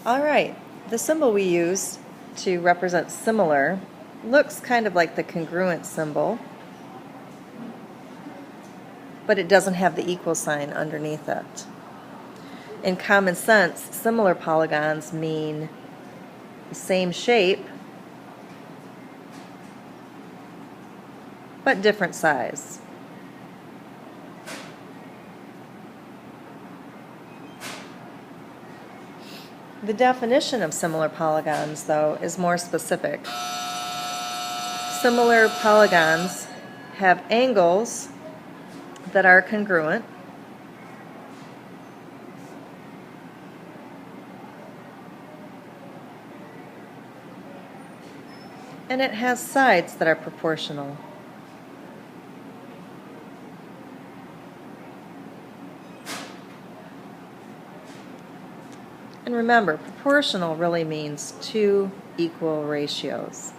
Alright, the symbol we use to represent similar looks kind of like the congruent symbol, but it doesn't have the equal sign underneath it. In common sense, similar polygons mean the same shape, but different size. The definition of similar polygons, though, is more specific. Similar polygons have angles that are congruent, and it has sides that are proportional. And remember, proportional really means two equal ratios.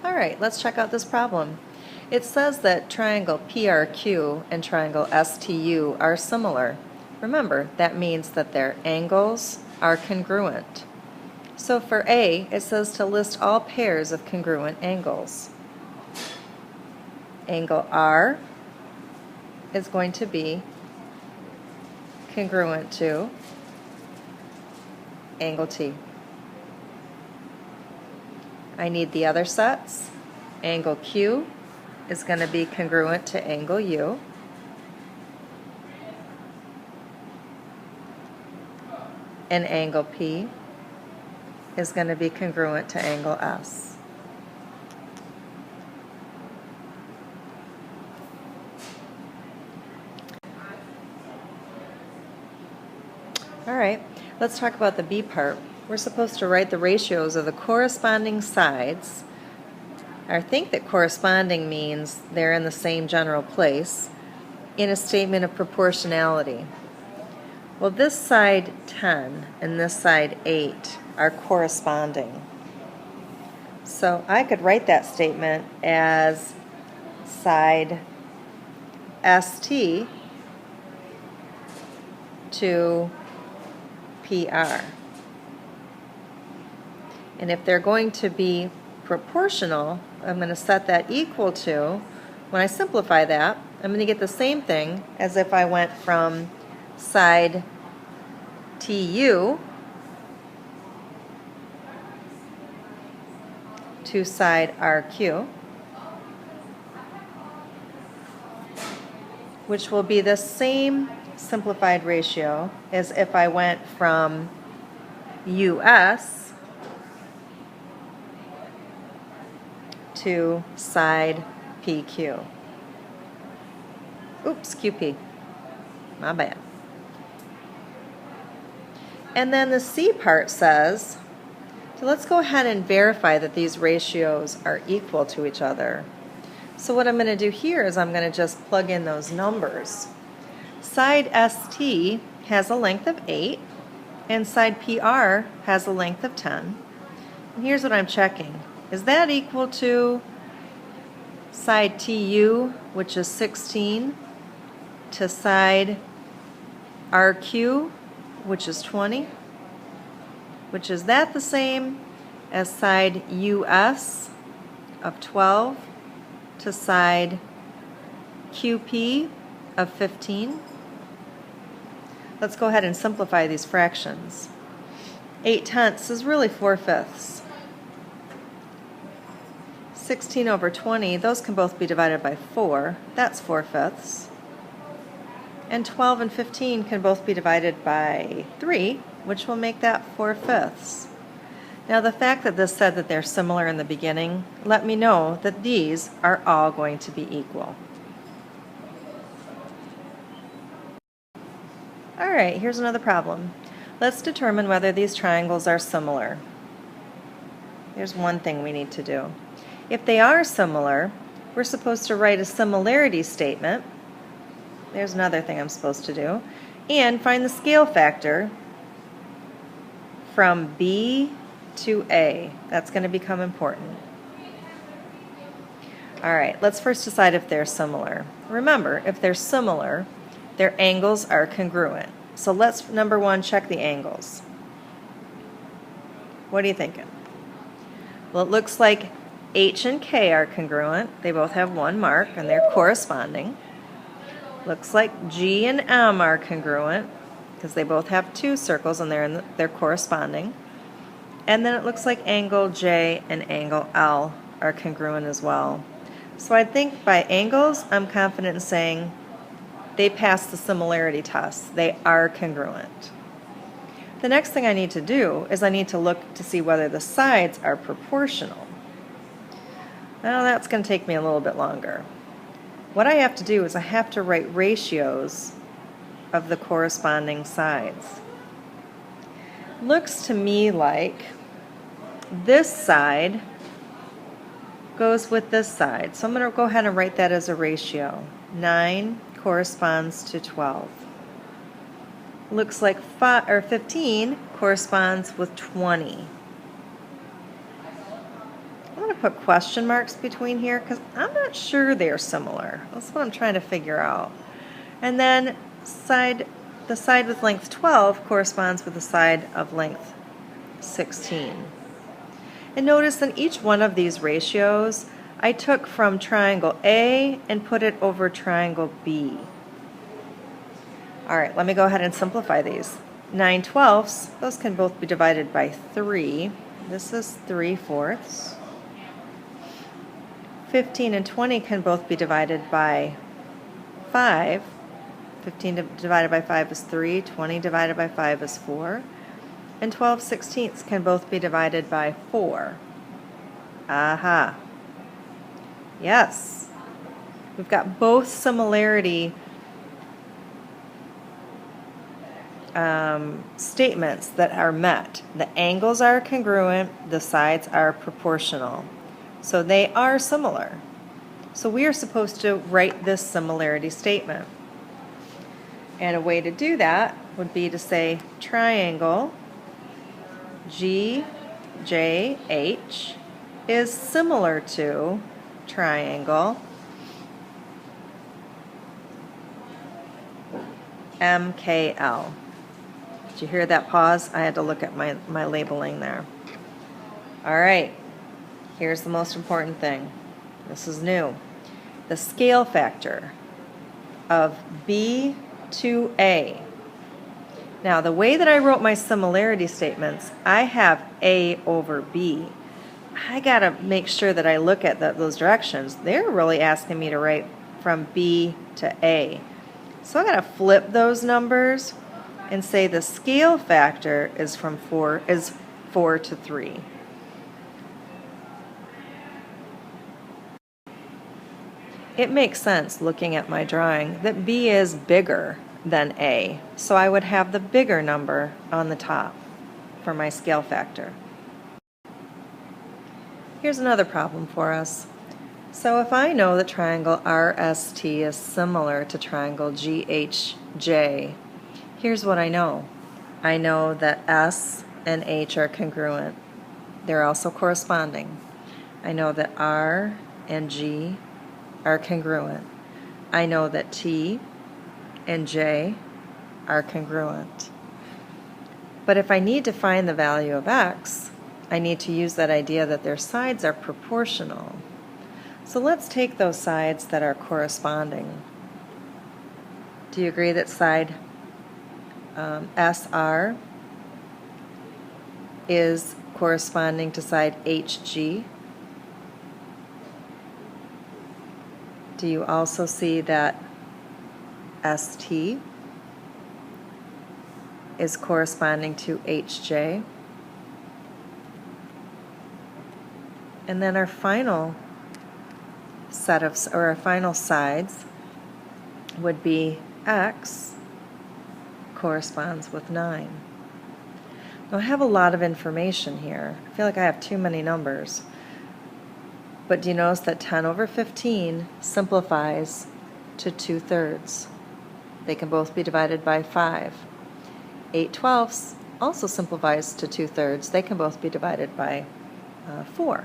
Alright, let's check out this problem. It says that triangle PRQ and triangle STU are similar. Remember, that means that their angles are congruent. So for A, it says to list all pairs of congruent angles. Angle R is going to be congruent to angle T. I need the other sets. Angle Q is going to be congruent to angle U. And angle P is going to be congruent to angle S. Alright, let's talk about the B part. We're supposed to write the ratios of the corresponding sides. I think that corresponding means they're in the same general place in a statement of proportionality. Well, this side 10 and this side 8 are corresponding. So I could write that statement as side ST to PR. And if they're going to be proportional, I'm going to set that equal to, when I simplify that, I'm going to get the same thing as if I went from side TU to side RQ, which will be the same simplified ratio as if I went from US to side PQ. Oops, QP. My bad. And then the C part says, so let's go ahead and verify that these ratios are equal to each other. So what I'm going to do here is I'm going to just plug in those numbers. Side ST has a length of 8, and side PR has a length of 10. And here's what I'm checking. Is that equal to side TU, which is 16, to side RQ, which is 20? Which is that the same as side US of 12 to side QP of 15? Let's go ahead and simplify these fractions. 8/10 is really 4/5. 16 over 20, those can both be divided by 4. That's 4/5. And 12 and 15 can both be divided by 3, which will make that 4/5. Now the fact that this said that they're similar in the beginning, let me know that these are all going to be equal. Alright, here's another problem. Let's determine whether these triangles are similar. Here's one thing we need to do. If they are similar, we're supposed to write a similarity statement. There's another thing I'm supposed to do. And find the scale factor from B to A. That's going to become important. Alright, let's first decide if they're similar. Remember, if they're similar, their angles are congruent. So let's, number one, check the angles. What are you thinking? Well, it looks like H and K are congruent. They both have one mark and they're corresponding. Looks like G and M are congruent because they both have two circles and they're corresponding. And then it looks like angle J and angle L are congruent as well. So I think by angles, I'm confident in saying they pass the similarity test. They are congruent. The next thing I need to do is I need to look to see whether the sides are proportional. Now that's going to take me a little bit longer. What I have to do is I have to write ratios of the corresponding sides. Looks to me like this side goes with this side. So I'm going to go ahead and write that as a ratio. 9 corresponds to 12. Looks like 15 corresponds with 20. I'm going to put question marks between here because I'm not sure they're similar. That's what I'm trying to figure out. And then the side with length 12 corresponds with the side of length 16. And notice in each one of these ratios, I took from triangle A and put it over triangle B. All right, let me go ahead and simplify these. 9/12, those can both be divided by 3. This is 3/4. 15 and 20 can both be divided by 5. 15 divided by 5 is 3. 20 divided by 5 is 4. And 12/16 can both be divided by 4. Aha. Yes. We've got both similarity statements that are met. The angles are congruent, the sides are proportional. So they are similar. So we are supposed to write this similarity statement. And a way to do that would be to say triangle GJH is similar to triangle MKL. Did you hear that pause? I had to look at my labeling there. All right, here's the most important thing. This is new. The scale factor of B to A. Now, the way that I wrote my similarity statements, I have A over B. I got to make sure that I look at those directions. They're really asking me to write from B to A. So I got to flip those numbers and say the scale factor is 4 to 3. It makes sense looking at my drawing that B is bigger than A, so I would have the bigger number on the top for my scale factor. Here's another problem for us. So if I know that triangle RST is similar to triangle GHJ, here's what I know. I know that S and H are congruent. They're also corresponding. I know that R and G are congruent. I know that T and J are congruent. But if I need to find the value of X, I need to use that idea that their sides are proportional. So let's take those sides that are corresponding. Do you agree that side SR is corresponding to side HG? Do you also see that ST is corresponding to HJ? And then our final our final sides would be X corresponds with 9. Now I have a lot of information here. I feel like I have too many numbers. But do you notice that 10 over 15 simplifies to 2/3? They can both be divided by 5. 8/12 also simplifies to 2/3. They can both be divided by 4.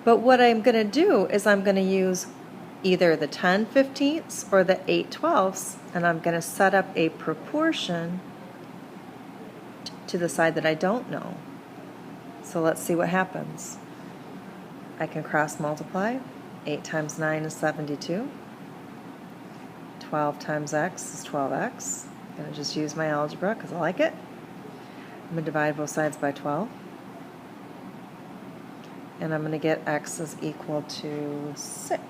But what I'm going to do is I'm going to use either the 10/15 or the 8/12, and I'm going to set up a proportion to the side that I don't know. So let's see what happens. I can cross multiply. 8 times 9 is 72. 12 times x is 12x. I'm going to just use my algebra because I like it. I'm going to divide both sides by 12. And I'm going to get x is equal to 6.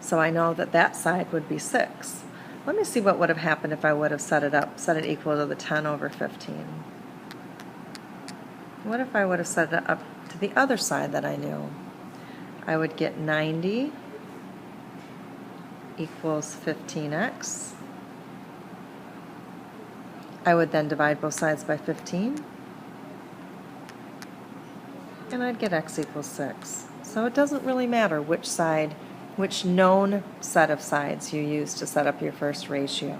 So I know that that side would be 6. Let me see what would have happened if I would have set it equal to the 10 over 15. What if I would have set it up to the other side that I knew? I would get 90 equals 15x. I would then divide both sides by 15. And I'd get x equals 6. So it doesn't really matter which known set of sides you use to set up your first ratio.